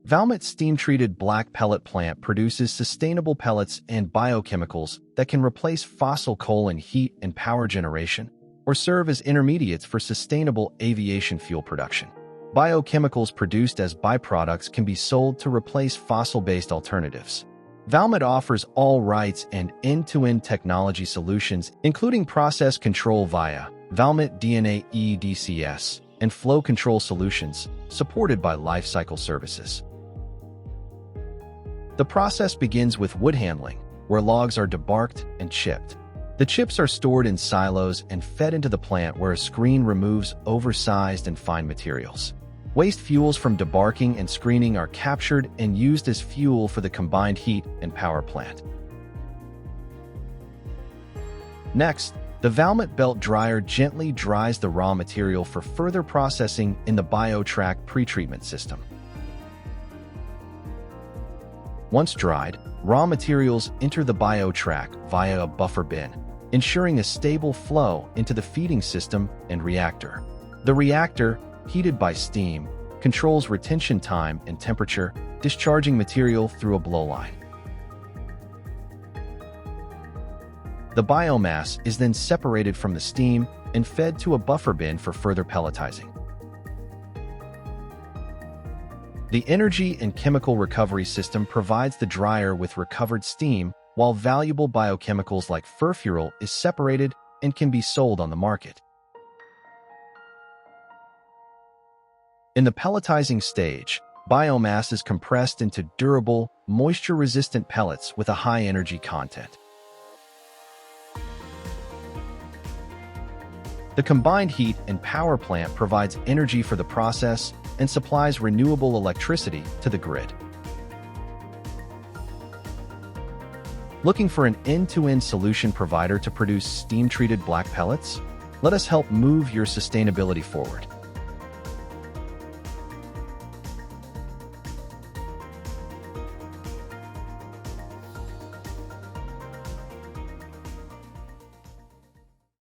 Valmet's steam-treated black pellet plant produces sustainable pellets and biochemicals that can replace fossil coal in heat and power generation, or serve as intermediates for sustainable aviation fuel production. Biochemicals produced as byproducts can be sold to replace fossil-based alternatives. Valmet offers all rights and end-to-end technology solutions, including process control via Valmet DNA EDCS and flow control solutions, supported by lifecycle services. The process begins with wood handling, where logs are debarked and chipped. The chips are stored in silos and fed into the plant, where a screen removes oversized and fine materials. Waste fuels from debarking and screening are captured and used as fuel for the combined heat and power plant. Next, the Valmet belt dryer gently dries the raw material for further processing in the BioTrack pretreatment system. Once dried, raw materials enter the BioTrack via a buffer bin, ensuring a stable flow into the feeding system and reactor. The reactor, heated by steam, controls retention time and temperature, discharging material through a blowline. The biomass is then separated from the steam and fed to a buffer bin for further pelletizing. The energy and chemical recovery system provides the dryer with recovered steam, while valuable biochemicals like furfural is separated and can be sold on the market. In the pelletizing stage, biomass is compressed into durable, moisture-resistant pellets with a high energy content. The combined heat and power plant provides energy for the process and supplies renewable electricity to the grid. Looking for an end-to-end solution provider to produce steam-treated black pellets? Let us help move your sustainability forward.